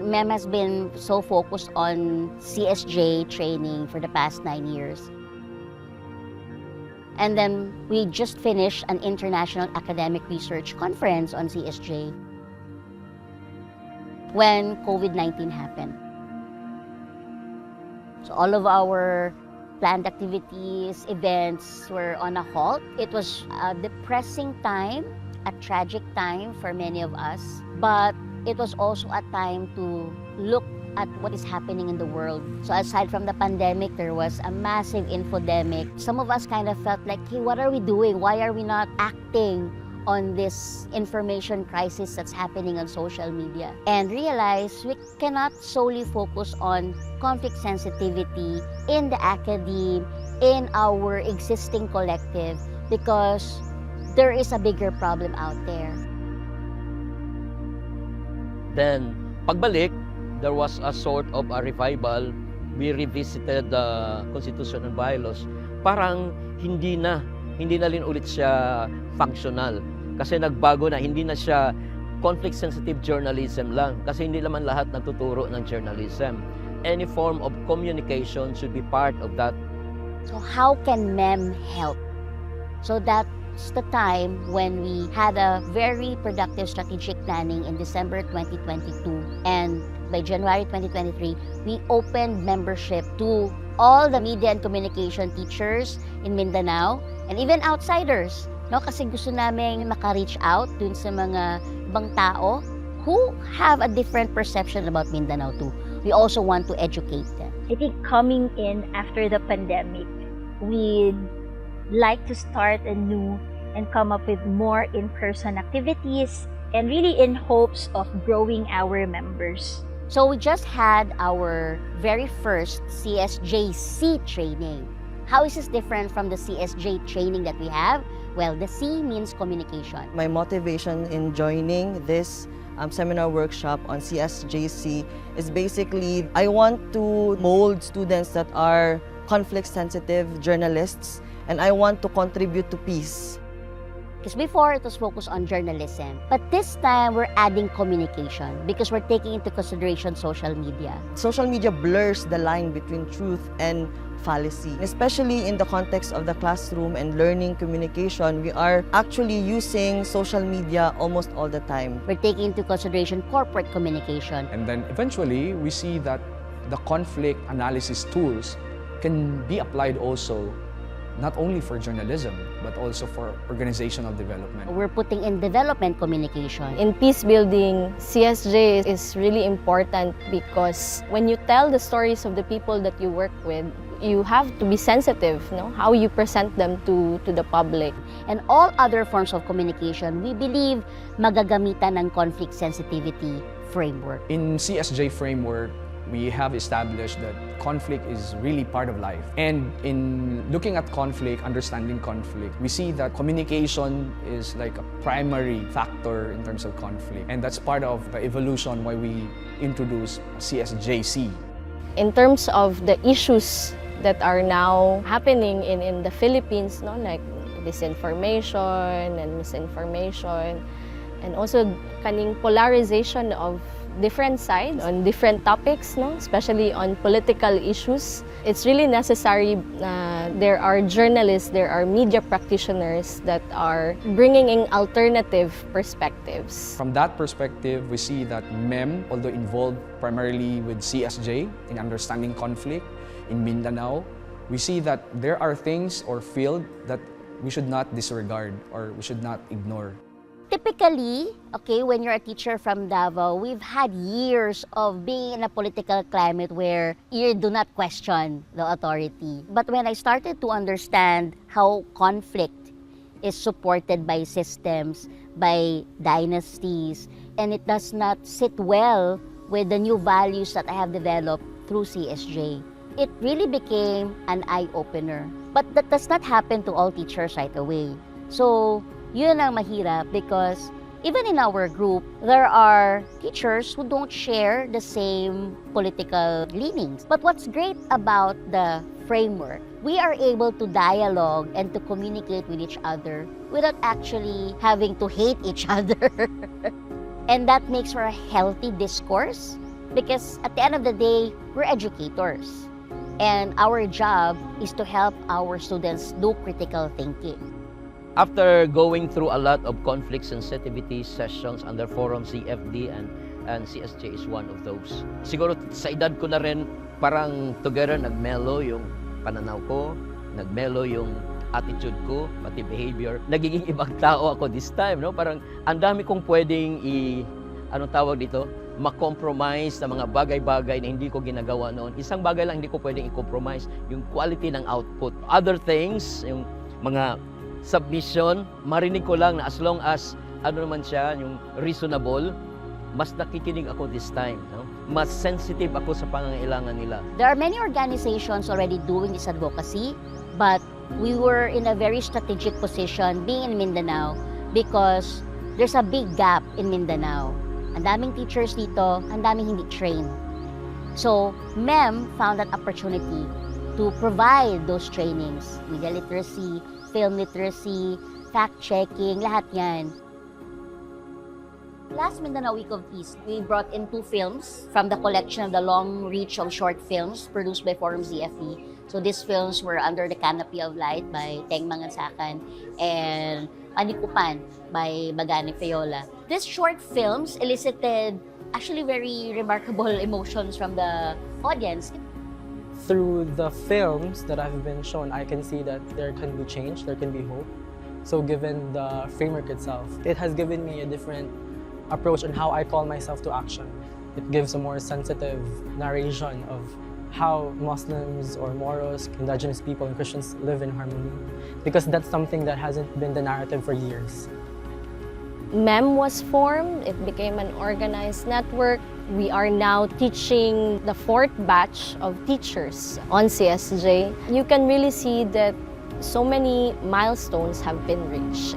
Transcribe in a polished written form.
MEM has been so focused on CSJ training for the past 9 years. And then we just finished an international academic research conference on CSJ when COVID-19 happened. So all of our planned activities, events were on a halt. It was a depressing time, a tragic time for many of us, but it was also a time to look at what is happening in the world. So aside from the pandemic, there was a massive infodemic. Some of us kind of felt like, hey, what are we doing? Why are we not acting on this information crisis that's happening on social media? And realize we cannot solely focus on conflict sensitivity in the academe, in our existing collective, because there is a bigger problem out there. Then, pagbalik, there was a sort of a revival. We revisited the Constitution and bylaws. Parang hindi na rin ulit siya functional. Kasi nagbago na, hindi na siya conflict-sensitive journalism lang. Kasi hindi naman lahat nagtuturo ng journalism. Any form of communication should be part of that. So how can MEM help? So that's the time when we had a very productive strategic planning in December 2022. And by January 2023, we opened membership to all the media and communication teachers in Mindanao and even outsiders. No? Kasi gusto namin maka-reach out dun sa mga ibang tao who have a different perception about Mindanao too. We also want to educate them. I think coming in after the pandemic, we'd like to start anew and come up with more in-person activities and really in hopes of growing our members. So we just had our very first CSJC training. How is this different from the CSJ training that we have? Well, the C means communication. My motivation in joining this seminar workshop on CSJC is basically I want to mold students that are conflict-sensitive journalists, and I want to contribute to peace. Because before, it was focused on journalism. But this time, we're adding communication because we're taking into consideration social media. Social media blurs the line between truth and fallacy. Especially in the context of the classroom and learning communication, we are actually using social media almost all the time. We're taking into consideration corporate communication. And then eventually, we see that the conflict analysis tools can be applied also not only for journalism, but also for organizational development. We're putting in development communication. In peace building, CSJ is really important because when you tell the stories of the people that you work with, you have to be sensitive, no? How you present them to the public. And all other forms of communication, we believe magagamitan ng conflict sensitivity framework. In CSJ framework, we have established that conflict is really part of life. And in looking at conflict, understanding conflict, we see that communication is like a primary factor in terms of conflict. And that's part of the evolution why we introduced CSJC. In terms of the issues that are now happening in the Philippines, no, like disinformation and misinformation, and also kaning polarization of different sides on different topics, no? Especially on political issues. It's really necessary. There are journalists, there are media practitioners that are bringing in alternative perspectives. From that perspective, we see that MEM, although involved primarily with CSJ in understanding conflict in Mindanao, we see that there are things or field that we should not disregard or we should not ignore. Typically, okay, when you're a teacher from Davao, we've had years of being in a political climate where you do not question the authority. But when I started to understand how conflict is supported by systems, by dynasties, and it does not sit well with the new values that I have developed through CSJ, it really became an eye-opener. But that does not happen to all teachers right away. So, yun ang mahirap because even in our group, there are teachers who don't share the same political leanings. But what's great about the framework, we are able to dialogue and to communicate with each other without actually having to hate each other. And that makes for a healthy discourse Because at the end of the day, we're educators. And our job is to help our students do critical thinking. After going through a lot of conflict sensitivity sessions under Forum CFD and CSJ is one of those. Siguro sa edad ko na rin, parang together nagmelo yung pananaw ko, nagmelo yung attitude ko, pati behavior. Nagiging ibang tao ako this time, no? Parang ang dami kong pwedeng anong tawag dito? Ma-compromise na mga bagay-bagay na hindi ko ginagawa noon. Isang bagay lang hindi ko pwedeng i-compromise, yung quality ng output. Other things, yung mga submission, marinig ko lang na as long as ano naman siya, yung reasonable, mas nakikinig ako this time. No? Mas sensitive ako sa pangangailangan nila. There are many organizations already doing this advocacy, but we were in a very strategic position being in Mindanao because there's a big gap in Mindanao. Ang daming teachers dito, ang daming hindi trained. So, MEM found that opportunity to provide those trainings, media literacy, film literacy, fact-checking, lahat yan. Last Mindanao Week of Peace, we brought in 2 films from the collection of the long reach of short films produced by Forum CFE. So these films were Under the Canopy of Light by Teng Mangansakan and Panikupan by Bagani Feola. These short films elicited actually very remarkable emotions from the audience. Through the films that I've been shown, I can see that there can be change, there can be hope. So given the framework itself, it has given me a different approach on how I call myself to action. It gives a more sensitive narration of how Muslims or Moros, indigenous people and Christians live in harmony. Because that's something that hasn't been the narrative for years. MEM was formed, it became an organized network. We are now teaching the 4th batch of teachers on CSJ. You can really see that so many milestones have been reached.